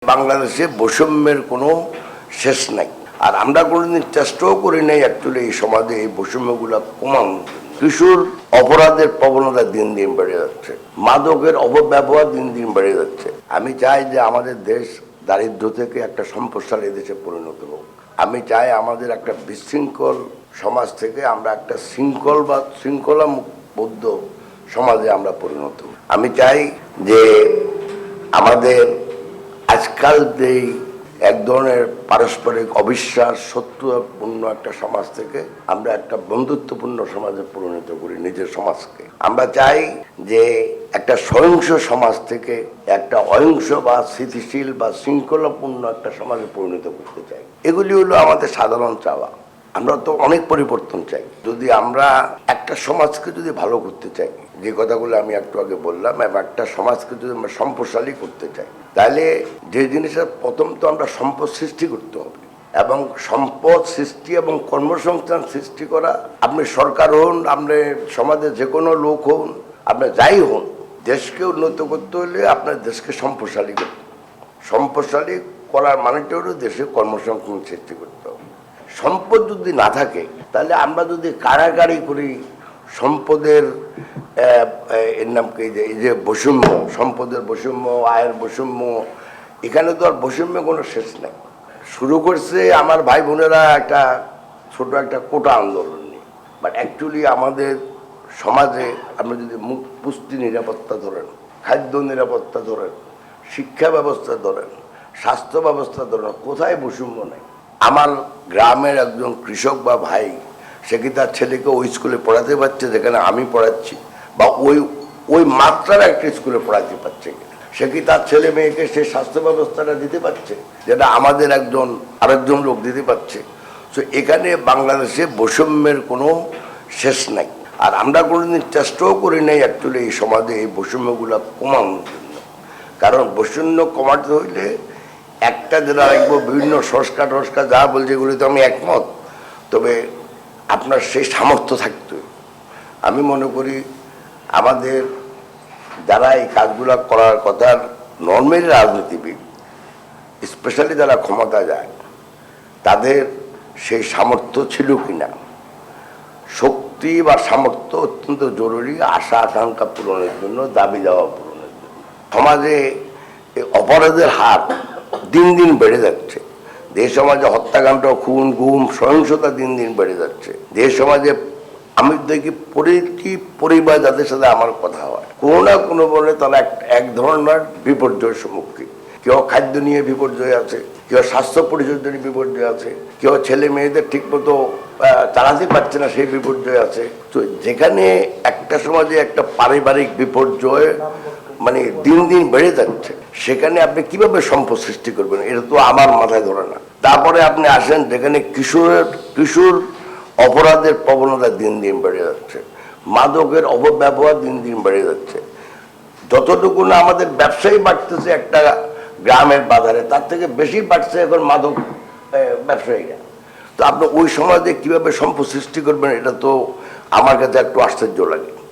বাংলাদেশে বৈষম্যের কোনো শেষ নাই, আর আমরা কোনোদিন চেষ্টাও করি নাই অ্যাকচুয়ালি এই সমাজে এই বৈষম্যগুলো কমানোর জন্য। কিশোর অপরাধের প্রবণতা দিন দিন বেড়ে যাচ্ছে, মাদকের অপব্যবহার দিন দিন বেড়ে যাচ্ছে। আমি চাই যে আমাদের দেশ দারিদ্র থেকে একটা সম্পদশালী দেশে পরিণত হোক। আমি চাই আমাদের একটা বিশৃঙ্খল সমাজ থেকে আমরা একটা শৃঙ্খল বা শৃঙ্খলাবদ্ধ সমাজে আমরা পরিণত হই। আমি চাই যে আমাদের আজকাল যেই এক ধরনের পারস্পরিক অবিশ্বাস শত্রুতাপূর্ণ একটা সমাজ থেকে আমরা একটা বন্ধুত্বপূর্ণ সমাজে পরিণত করি নিজের সমাজকে। আমরা চাই যে একটা সহিংস সমাজ থেকে একটা অহিংস বা স্থিতিশীল বা শৃঙ্খলাপূর্ণ একটা সমাজে পরিণত করতে চাই। এগুলি হলো আমাদের সাধারণ চাওয়া। আমরা তো অনেক পরিবর্তন চাই। যদি আমরা একটা সমাজকে যদি ভালো করতে চাই, যে কথাগুলো আমি একটু আগে বললাম, এবং একটা সমাজকে যদি আমরা সম্পদশালী করতে চাই, তাহলে যে জিনিসের প্রথম তো আমরা সম্পদ সৃষ্টি করতে হবে, এবং সম্পদ সৃষ্টি এবং কর্মসংস্থান সৃষ্টি করা, আপনি সরকার হন, আপনি সমাজের যে কোনো লোক হন, আপনি যাই হন, দেশকে উন্নত করতে হলে আপনার দেশকে সম্পদশালী করতে হবে। সম্পদশালী করার মানেটা হলো দেশে কর্মসংস্থান সৃষ্টি করতে হবে। সম্পদ যদি না থাকে, তাহলে আমরা যদি কাড়াকাড়ি করি সম্পদের এর নাম কি, এই যে বৈষম্য, সম্পদের বৈষম্য, আয়ের বৈষম্য, এখানে তো আর বৈষম্যের কোনো শেষ নেই। শুরু করছে আমার ভাই বোনেরা একটা ছোট একটা কোটা আন্দোলন নিয়ে, বাট অ্যাকচুয়ালি আমাদের সমাজে আপনি যদি পুষ্টি নিরাপত্তা ধরেন, খাদ্য নিরাপত্তা ধরেন, শিক্ষা ব্যবস্থা ধরেন, স্বাস্থ্য ব্যবস্থা ধরেন, কোথায় বৈষম্য নেই। আমার গ্রামের একজন কৃষক বা ভাই, সে কি তার ছেলেকে ওই স্কুলে পড়াতে পারছে যেখানে আমি পড়াচ্ছি, বা ওই মাত্রার একটা স্কুলে পড়াতে পারছে কিনা? সে কি তার ছেলে মেয়েকে সে স্বাস্থ্য ব্যবস্থাটা দিতে পারছে যেটা আমাদের আরেকজন লোক দিতে পারছে? তো এখানে বাংলাদেশে বৈষম্যের কোনো শেষ নাই, আর আমরা কোনোদিন চেষ্টাও করি নাই অ্যাকচুয়ালি এই সমাজে এই বৈষম্যগুলো কমানোর জন্য। কারণ বৈষম্য কমাতে হইলে একটা যেটা রাখবো, বিভিন্ন সংস্কার যা বলছে এগুলি তো আমি একমত, তবে আপনার সেই সামর্থ্য থাকতে। আমি মনে করি আমাদের যারা এই কাজগুলো করার কথা, নর্মাল রাজনীতিবিদ, স্পেশালি যারা ক্ষমতা যায়, তাদের সেই সামর্থ্য ছিল কিনা। শক্তি বা সামর্থ্য অত্যন্ত জরুরি আশা আকাঙ্ক্ষা পূরণের জন্য, দাবি দাওয়া পূরণের জন্য। সমাজে অপরাধের হার দিন দিন বেড়ে যাচ্ছে। যে সমাজে হত্যাকাণ্ড, খুন, গুম, সহিংসতা দিন দিন বেড়ে যাচ্ছে। যে সমাজে আমি দেখি প্রতি পরিবার যাদের সাথে আমার কথা হয়, কোনো না কোনো বলে তারা এক ধরনের বিপর্যয়ের সম্মুখীন। কেউ খাদ্য নিয়ে বিপর্যয় আছে, কেউ স্বাস্থ্য পরিচর্যা নিয়ে বিপর্যয় আছে, কেউ ছেলে মেয়েদের ঠিকমতো চালাতে পারছে না, সেই বিপর্যয় আছে। তো যেখানে একটা সমাজে একটা পারিবারিক বিপর্যয় মানে দিন দিন বেড়ে যাচ্ছে, সেখানে আপনি কিভাবে সম্পদ সৃষ্টি করবেন, এটা তো আমার মাথায় ধরে না। তারপরে আপনি আসেন যেখানে কিশোর অপরাধের প্রবণতা দিন দিন বেড়ে যাচ্ছে, মাদকের অপব্যবহার দিন দিন বেড়ে যাচ্ছে। যতটুকু না আমাদের ব্যবসায়ী বাড়তেছে একটা গ্রামের বাজারে, তার থেকে বেশি বাড়ছে এখন মাদক ব্যবসায়ীরা। তো আপনি ওই সমাজে কিভাবে সম্পদ সৃষ্টি করবেন, এটা তো আমার কাছে একটু আশ্চর্য লাগে।